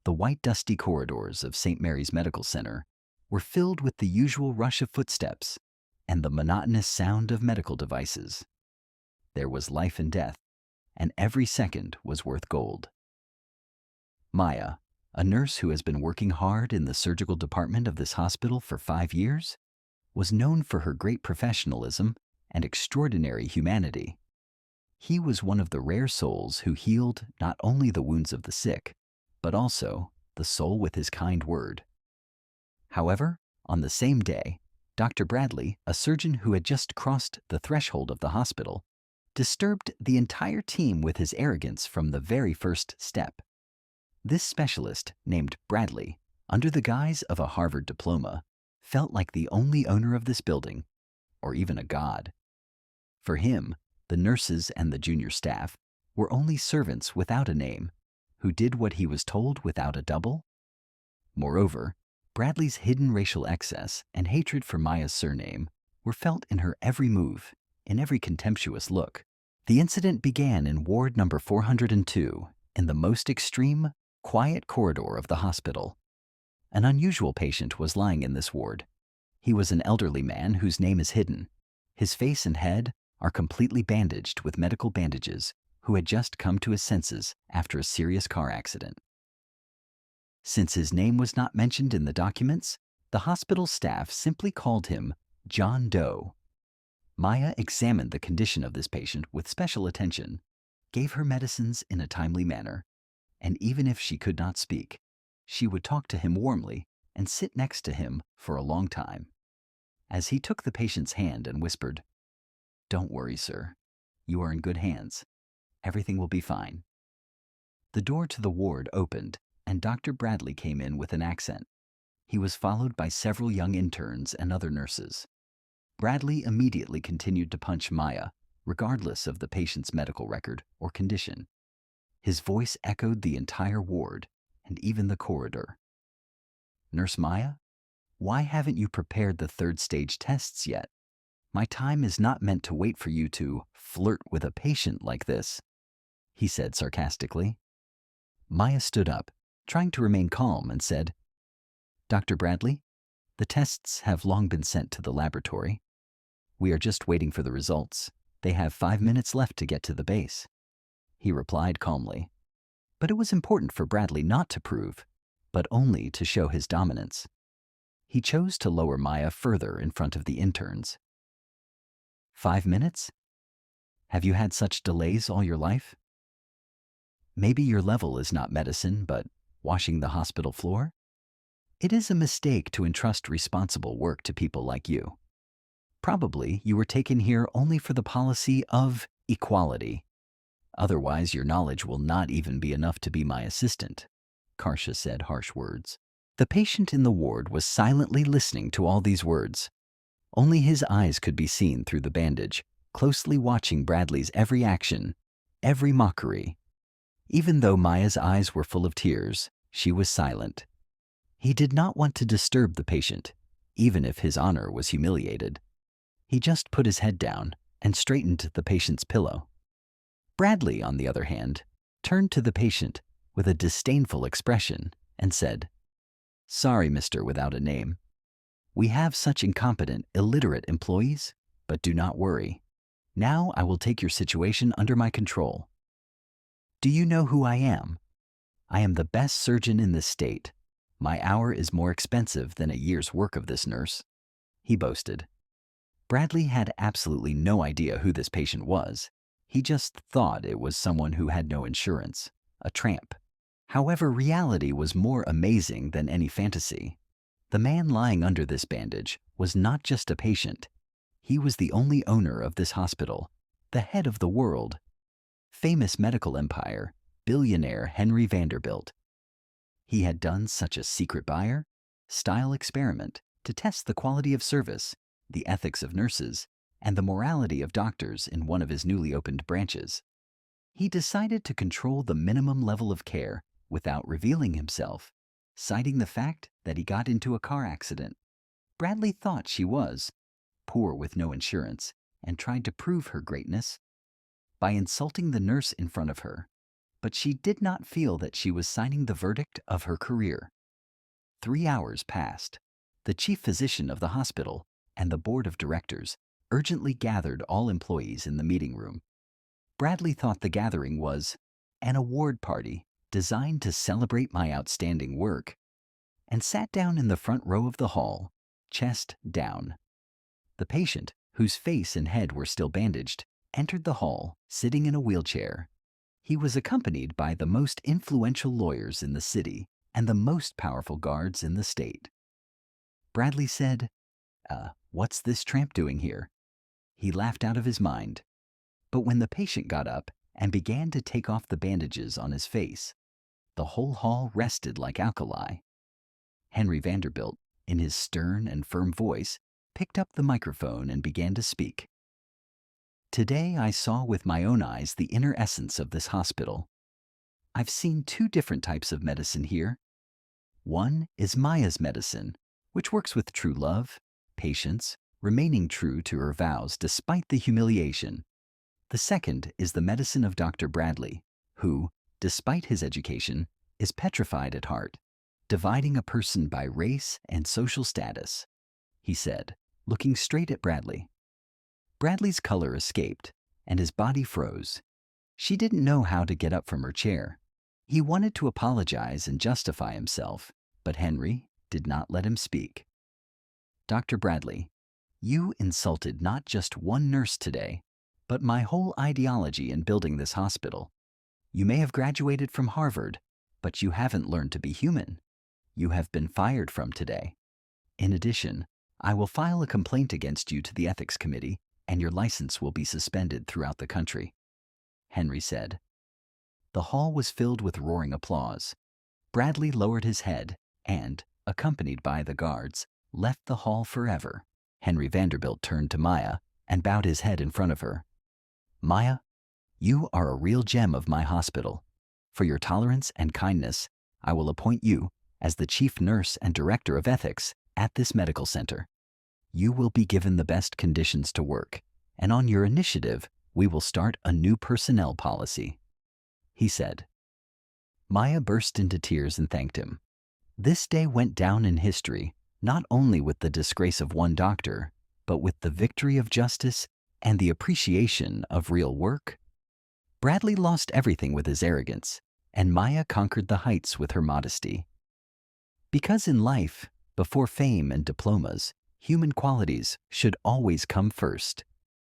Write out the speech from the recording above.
The white dusty corridors of St. Mary's Medical Center were filled with the usual rush of footsteps and the monotonous sound of medical devices. There was life and death, and every second was worth gold. Maya, a nurse who has been working hard in the surgical department of this hospital for 5 years, was known for her great professionalism and extraordinary humanity. He was one of the rare souls who healed not only the wounds of the sick, but also the soul with his kind word. However, on the same day, Dr. Bradley, a surgeon who had just crossed the threshold of the hospital, disturbed the entire team with his arrogance from the very first step. This specialist, named Bradley, under the guise of a Harvard diploma, felt like the only owner of this building, or even a god. For him, the nurses and the junior staff were only servants without a name, who did what he was told without a double. Moreover, Bradley's hidden racial excess and hatred for Maya's surname were felt in her every move, in every contemptuous look. The incident began in ward number 402, in the most extreme, quiet corridor of the hospital. An unusual patient was lying in this ward. He was an elderly man whose name is hidden. His face and head are completely bandaged with medical bandages, who had just come to his senses after a serious car accident. Since his name was not mentioned in the documents, the hospital staff simply called him John Doe. Maya examined the condition of this patient with special attention, gave her medicines in a timely manner, and even if she could not speak, she would talk to him warmly and sit next to him for a long time. As he took the patient's hand and whispered, "Don't worry, sir. You are in good hands. Everything will be fine." The door to the ward opened, and Dr. Bradley came in with an accent. He was followed by several young interns and other nurses. Bradley immediately continued to punch Maya, regardless of the patient's medical record or condition. His voice echoed the entire ward and even the corridor. "Nurse Maya, why haven't you prepared the third stage tests yet? My time is not meant to wait for you to flirt with a patient like this," he said sarcastically. Maya stood up, trying to remain calm, and said, "Dr. Bradley, the tests have long been sent to the laboratory. We are just waiting for the results. They have 5 minutes left to get to the base," he replied calmly. But it was important for Bradley not to prove, but only to show his dominance. He chose to lower Maya further in front of the interns. "5 minutes? Have you had such delays all your life? Maybe your level is not medicine, but washing the hospital floor? It is a mistake to entrust responsible work to people like you. Probably you were taken here only for the policy of equality. Otherwise, your knowledge will not even be enough to be my assistant," Karsha said harsh words. The patient in the ward was silently listening to all these words. Only his eyes could be seen through the bandage, closely watching Bradley's every action, every mockery. Even though Maya's eyes were full of tears, she was silent. He did not want to disturb the patient, even if his honor was humiliated. He just put his head down and straightened the patient's pillow. Bradley, on the other hand, turned to the patient with a disdainful expression and said, "Sorry, Mr. Without a Name. We have such incompetent, illiterate employees, but do not worry. Now I will take your situation under my control. Do you know who I am? I am the best surgeon in this state. My hour is more expensive than a year's work of this nurse," he boasted. Bradley had absolutely no idea who this patient was. He just thought it was someone who had no insurance, a tramp. However, reality was more amazing than any fantasy. The man lying under this bandage was not just a patient. He was the only owner of this hospital, the head of the world. Famous medical empire, billionaire Henry Vanderbilt. He had done such a secret buyer, style experiment to test the quality of service, the ethics of nurses, and the morality of doctors in one of his newly opened branches. He decided to control the minimum level of care without revealing himself, citing the fact that he got into a car accident. Bradley thought she was poor with no insurance and tried to prove her greatness by insulting the nurse in front of her, but she did not feel that she was signing the verdict of her career. 3 hours passed. The chief physician of the hospital and the board of directors urgently gathered all employees in the meeting room. Bradley thought the gathering was an award party designed to celebrate my outstanding work, and sat down in the front row of the hall, chest down. The patient, whose face and head were still bandaged, entered the hall, sitting in a wheelchair. He was accompanied by the most influential lawyers in the city and the most powerful guards in the state. Bradley said, "What's this tramp doing here?" He laughed out of his mind. But when the patient got up and began to take off the bandages on his face, the whole hall rested like alkali. Henry Vanderbilt, in his stern and firm voice, picked up the microphone and began to speak. Today I saw with my own eyes the inner essence of this hospital. I've seen two different types of medicine here. One is Maya's medicine, which works with true love, patience, remaining true to her vows despite the humiliation. The second is the medicine of Dr. Bradley, who, despite his education, is petrified at heart, dividing a person by race and social status, he said, looking straight at Bradley. Bradley's color escaped, and his body froze. She didn't know how to get up from her chair. He wanted to apologize and justify himself, but Henry did not let him speak. Dr. Bradley, you insulted not just one nurse today, but my whole ideology in building this hospital. You may have graduated from Harvard, but you haven't learned to be human. You have been fired from today. In addition, I will file a complaint against you to the Ethics Committee, and your license will be suspended throughout the country, Henry said. The hall was filled with roaring applause. Bradley lowered his head and, accompanied by the guards, left the hall forever. Henry Vanderbilt turned to Maya and bowed his head in front of her. Maya, you are a real gem of my hospital. For your tolerance and kindness, I will appoint you as the chief nurse and director of ethics at this medical center. You will be given the best conditions to work, and on your initiative, we will start a new personnel policy, he said. Maya burst into tears and thanked him. This day went down in history, not only with the disgrace of one doctor, but with the victory of justice and the appreciation of real work. Bradley lost everything with his arrogance, and Maya conquered the heights with her modesty. Because in life, before fame and diplomas, human qualities should always come first.